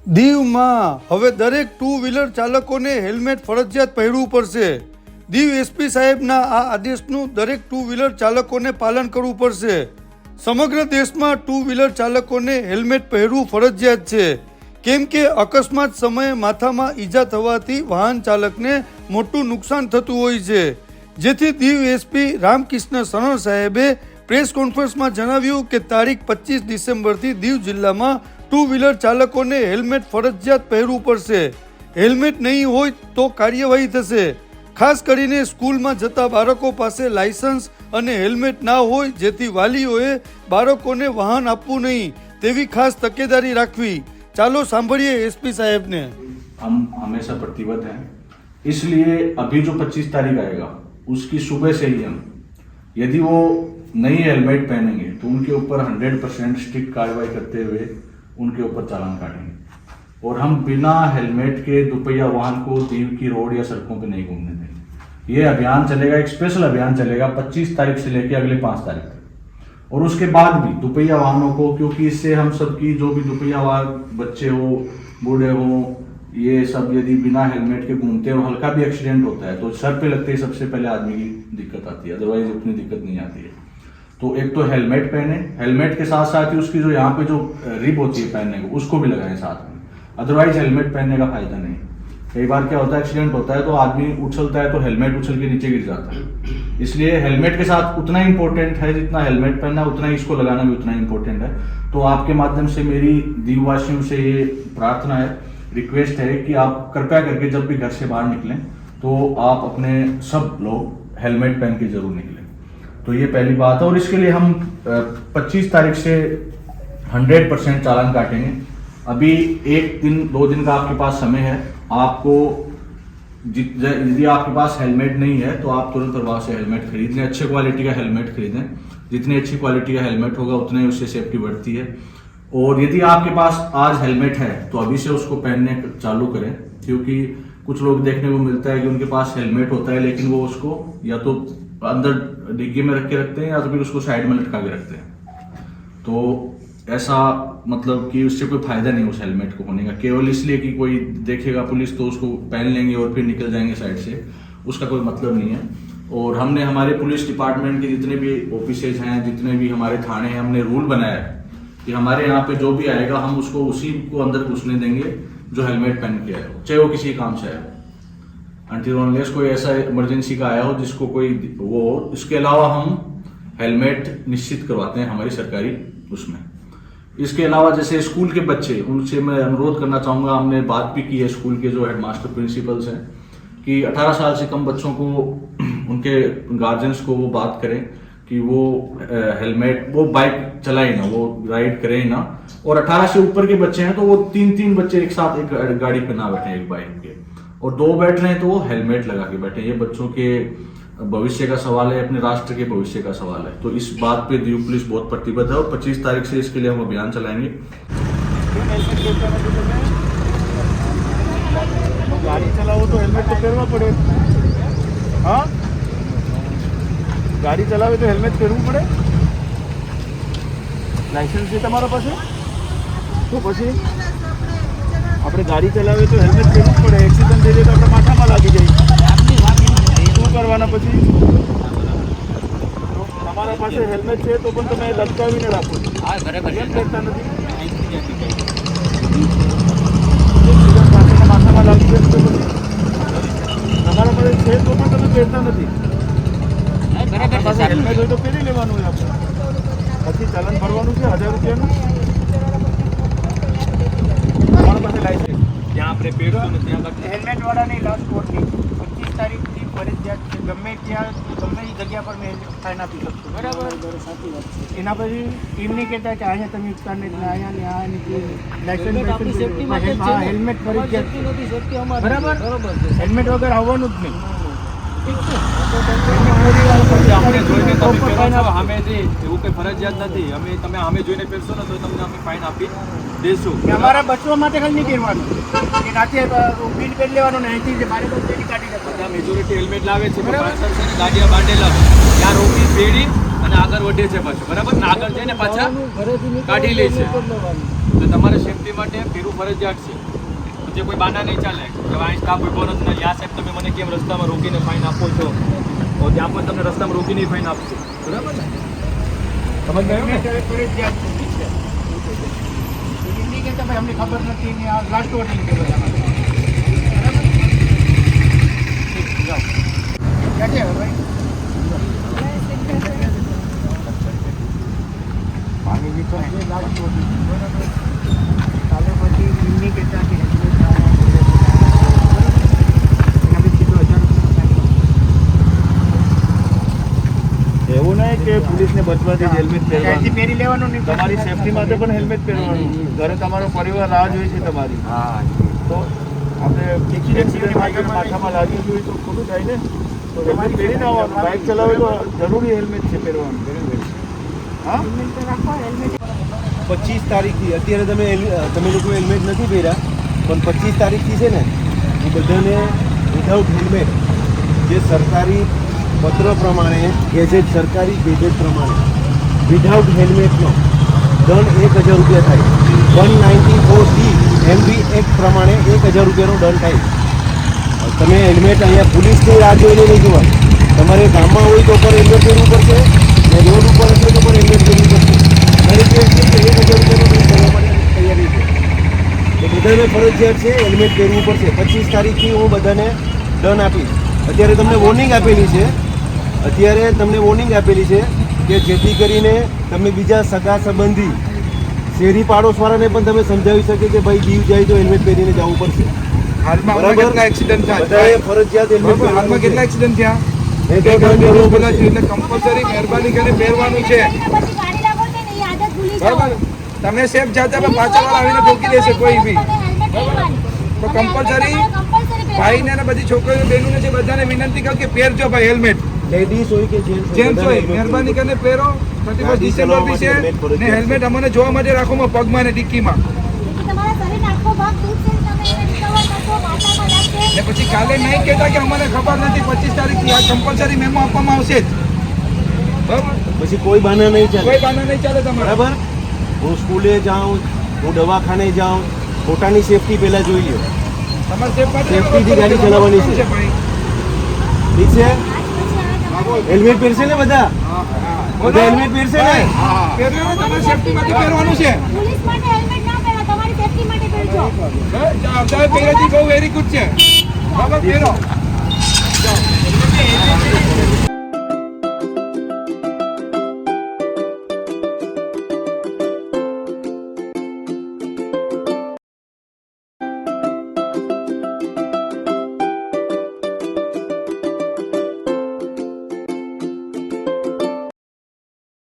દીવમાં હવે દરેક ટુ વ્હીલર ચાલકોને હેલ્મેટ ફરજિયાત પહેરવું પડશે। દીવ એસપી સાહેબના આ આદેશનું દરેક ટુ વ્હીલર ચાલકોને પાલન કરવું પડશે। સમગ્ર દેશમાં ટુ વ્હીલર ચાલકોને હેલ્મેટ પહેરવું ફરજિયાત છે, કેમ કે અકસ્માત સમયે માથામાં ઈજા થવાથી વાહન ચાલકને મોટું નુકસાન થતું હોય છે। જેથી દીવ એસપી રામકૃષ્ણ સરણ સાહેબે પ્રેસ કોન્ફરન્સમાં જણાવ્યું કે તારીખ 25 ડિસેમ્બરથી દીવ જિલ્લામાં ટુ વ્હીલર ચાલકોને હેલ્મેટ ફરજિયાત પહેરવું પડશે। હેલ્મેટ નહીં હોય તો કાર્યવાહી થશે। ખાસ કરીને સ્કૂલમાં જતા બાળકો પાસે લાયસન્સ અને હેલ્મેટ ના હોય, જેથી વાલીઓએ બાળકોને વાહન આપવું નહીં તેવી ખાસ તકેદારી રાખવી। ચાલો સાંભળીએ એસપી સાહેબને। हम हमेशा प्रतिबद्ध हैं, इसलिए अभी जो 25 तारीख आएगा उसकी सुबह से ही हम यदि वो नहीं हेलमेट पहनेंगे तो उनके ऊपर 100% स्ट्रिक्ट कार्रवाई करते हुए उनके ऊपर चालान काटेंगे और हम बिना हेलमेट के दुपहिया वाहन को दीव की रोड या सड़कों पे नहीं घूमने देंगे। ये अभियान चलेगा, एक स्पेशल अभियान चलेगा 25 तारीख से लेकर अगले 5 तारीख तक। और उसके बाद भी दुपहिया वाहनों को, क्योंकि इससे हम सबकी जो भी दुपहिया वाहन बच्चे हो, बूढ़े हो, ये सब यदि बिना हेलमेट के घूमते हैं और हल्का भी एक्सीडेंट होता है तो सर पे लगते ही सबसे पहले आदमी की दिक्कत आती है, अदरवाइज उतनी दिक्कत नहीं आती है। तो एक तो हेलमेट पहने, हेलमेट के साथ साथ ही उसकी जो यहाँ पे जो रिब होती है पहनने को उसको भी लगाएं साथ में, अदरवाइज हेलमेट पहनने का फायदा नहीं। कई बार क्या होता है, एक्सीडेंट होता है तो आदमी उछलता है तो हेलमेट उछल के नीचे गिर जाता है। इसलिए हेलमेट के साथ उतना इंपॉर्टेंट है जितना हेलमेट पहनना, उतना ही इसको लगाना भी उतना इंपॉर्टेंट है। तो आपके माध्यम से मेरी दीववासियों से ये प्रार्थना है, रिक्वेस्ट है कि आप कृपया करके जब भी घर से बाहर निकलें तो आप अपने सब लोग हेलमेट पहन के जरूर निकलें। तो ये पहली बात है। और इसके लिए हम 25 तारीख से 100% चालान काटेंगे। अभी 1 दिन 2 दिन का आपके पास समय है। आपको यदि आपके पास हेलमेट नहीं है तो आप तुरंत प्रभाव से हेलमेट खरीद लें, अच्छे क्वालिटी का हेलमेट खरीदें। जितनी अच्छी क्वालिटी का हेलमेट होगा उतनी ही उससे सेफ्टी बढ़ती है। और यदि आपके पास आज हेलमेट है तो अभी से उसको पहनने चालू करें, क्योंकि कुछ लोग देखने को मिलता है कि उनके पास हेलमेट होता है लेकिन वो उसको या तो अंदर डिग्गी में रख के रखते हैं या तो फिर उसको साइड में लटका के रखते हैं। तो ऐसा मतलब कि उससे कोई फायदा नहीं उस हेलमेट को होने का, केवल इसलिए कि कोई देखेगा पुलिस तो उसको पहन लेंगे और फिर निकल जाएंगे साइड से, उसका कोई मतलब नहीं है। और हमने हमारे पुलिस डिपार्टमेंट के जितने भी ऑफिसेज हैं, जितने भी हमारे थाने हैं, हमने रूल बनाया है कि हमारे यहाँ पे जो भी आएगा हम उसको उसी को अंदर घुसने देंगे जो हेलमेट पहन के आए हो, चाहे वो किसी काम से आए हो, अनटिल अनलेस कोई ऐसा इमरजेंसी का आया हो जिसको कोई वो हो। इसके अलावा हम हेलमेट निश्चित करवाते हैं हमारी सरकारी उसमें। इसके अलावा जैसे स्कूल के बच्चे, उनसे मैं अनुरोध करना चाहूँगा, हमने बात भी की है स्कूल के जो हेडमास्टर प्रिंसिपल्स हैं कि 18 साल से कम बच्चों को, उनके गार्जियंस को वो बात करें कि वो हेलमेट, वो बाइक चलाए ना, वो राइड करें ना। और 18 से ऊपर के बच्चे हैं तो वो 3-3 बच्चे एक साथ एक गाड़ी पे ना बैठे, एक बाइक पे, और 2 बैठ रहे हैं तो वो हेलमेट लगा के बैठे। ये बच्चों के भविष्य का सवाल है, अपने राष्ट्र के भविष्य का सवाल है। तो इस बात पे दीव पुलिस बहुत प्रतिबद्ध है और 25 तारीख से इसके लिए हम अभियान चलाएंगे। गाड़ी चलाओ तो हेलमेट तो पहनना पड़े। हाँ, गाड़ी चलावे तो हेलमेट પહેરવું પડે। લાયસન્સ છે તમારા પાસે તો પછી આપણે ગાડી ચલાવે તો હેલ્મેટ પહેરવું પડે। એક્સિડન્ટ થઈ જાય તો આપણે માથામાં લાગી જાય, શું કરવાના પછી? તમારા પાસે હેલ્મેટ છે તો પણ તમે લટકાવીને રાખો છો, કેમ પહેરતા નથી? માથામાં લાગી જાય તો પછી તમારા પાસે છે તો પણ તમે પહેરતા નથી। હેલ્મેટ હોય તો પહેરી લેવાનું હોય આપણે, પછી ચાલાન ભરવાનું છે 1000 રૂપિયાનું। તમારા પાસે લાયસન્સ ત્યાં આપણે પહેરશું ને ત્યાં હેલ્મેટ વાળાની લાસ્ટ વોર્નિંગ 25 તારીખથી ફરજિયાત છે, ગમે ત્યાં ગમે એ જગ્યા પર મેં ફાઇન આપી શકશું, બરાબર? સાચી વાત છે। એના પછી એમ નહીં કહેતા કે અહીંયા તમે ઉતાર નહીં, અહીંયા ને આ લાયસન્સ સેફટી માટે હેલ્મેટ ફરજિયાત, બરાબર? હેલ્મેટ વગર આવવાનું જ નહીં। આપણે જોઈને તમે પહેરો છો સામેથી, એવું કંઈ ફરજિયાત નથી। અમે તમે સામે જોઈને પહેરશો ને તો તમને અમે ફાઇન આપી દેશું। અમારા બચવા માટે ખાલી નહીં પહેરવાનું, કે નાચે બિલ પહેરી લેવાનું ને અહીંથી મારે તો પેલી કાઢી દેવાનું। ત્યાં મેજોરિટી હેલ્મેટ લાવે છે, પાછળ છે ને ગાડીયા બાંધેલા હોય, ત્યાં રોકી પેઢી અને આગળ વધે છે પાછું, બરાબર ને? આગળ જઈને પાછા કાઢી લે છે। તો તમારે સેફટી માટે પહેરવું ફરજિયાત છે. જે કોઈ બાના નહીં ચાલે કે અહીં સ્ટાફ ઉભો નથી ને આ સાહેબ તમે મને કેમ રસ્તામાં રોકીને ફાઇન આપો છો, તો ત્યાં પણ તમને રસ્તામાં રોકીને ફાઇન આપશે. બરાબર ને? સમજ ગયો ને? ફરજિયાત છે. એમની કે ભાઈ અમને ખબર નથી ને આ લાસ્ટ વોર્નિંગ છે બધા બરાબર. જાઓ ક્યાં છે ભાઈ માંગી તો લાસ્ટ વોર્નિંગ બરાબર. કાલે પછી એમની કહેતા કે એવું નહીં કે પોલીસને બચવાથી હેલ્મેટ પહેરવાનું, પહેરી લેવાનું નહીં. તમારી સેફટી માટે પણ હેલ્મેટ પહેરવાનું. ઘરે તમારો પરિવાર રાહ જોઈ છે તમારી, તો આપણે એક્સિડન્ટ માથામાં લાગી ગયું તો ખોટું થાય ને. તો હેલ્મેટ પહેરીને આવવાનું. બાઇક ચલાવે તો જરૂરી હેલ્મેટ છે પહેરવાનું. હા, 25 તારીખથી અત્યારે તમે લોકો હેલ્મેટ નથી પહેર્યા, પણ 25 તારીખથી છે ને એ બધાને વિધાઉટ હેલ્મેટ જે સરકારી પત્ર પ્રમાણે ગેજેટ, સરકારી ગેજેટ પ્રમાણે વિધાઉટ હેલ્મેટનો દંડ 1000 રૂપિયા થાય. 194D MV એક્ટ પ્રમાણે 1000 રૂપિયાનો દંડ થાય. તમે હેલ્મેટ અહીંયા પોલીસની રાહ જોઈને નહીં જોવા. તમારે ગામમાં હોય તો પણ હેલ્મેટ પહેરવું પડશે, ને રોડ ઉપર હશે તો પણ હેલ્મેટ પહેરવું પડશે. દરેક વ્યક્તિ 1000 રૂપિયાનો દંડ ભરવા માટે તૈયારી છે. એ બધાને ફરજિયાત છે, હેલ્મેટ પહેરવું પડશે. 25 તારીખથી હું બધાને દંડ આપીશ. અત્યારે તમને વોર્નિંગ આપેલી છે, કે જેથી કરીને તમે બીજા સગા સંબંધી શેરી પાડોશવાળાને પણ તમે સમજાવી શકે કે ભાઈ દીવ જાય તો હેલ્મેટ પહેરીને જવું પડશે. હાલમાં બરાબર? કેટલા એક્સિડન્ટ થયા? બધાએ ફરજિયાત હેલ્મેટ બરાબર, હાલમાં કેટલા એક્સિડન્ટ થયા? પહેરવું એટલે પડશે. કમ્પલસરી મહેરબાની કરીને પહેરવાનું છે. બરાબર, તમે સેફ જાતા પણ પાછળવાળા આવીને ઠોકી દેશે કોઈ બી. તો કમ્પલસરી ભાઈને અને બધી છોકરીઓ બહેનોને છે બધાને વિનંતી કરું કે પહેરજો ભાઈ હેલ્મેટ. લેડીઝ હોય કે જેન્ટ્સ હોય મહેરબાની કરીને પહેરો. 31 ડિસેમ્બર બી છે ને હેલ્મેટ અમને જોવા માટે રાખો પગમાં ને ડિક્કીમાં. ને પછી કાલે નહીં કહેતા કે અમને ખબર નથી. 25 તારીખથી આ કમ્પલસરી મેમો આપવામાં આવશે જ. બરાબર, પછી કોઈ બહાના નહીં કોઈ ચાલે. બાના નહીં ચાલે તમારે. બરાબર, હું સ્કૂલે જાઉં, હું દવાખાને જાઉં, પોતાની સેફટી પહેલા જોઈ લ્યો. તમારે સેફ માટે સેફટીથી ગાડી ચલાવવાની છે. ભાઈ. ઠીક છે? હેલ્મેટ પહેરશે ને બધા? બધા હેલ્મેટ પહેરશે ને? પહેરવાનું તમારે સેફટી માટે પહેરવાનું છે. પોલીસ માટે હેલ્મેટ ના પહેરો, તમારી સેફટી માટે પહેરજો. તમે પહેરેથી બહુ વેરી ગુડ છે. બરાબર, પહેરો.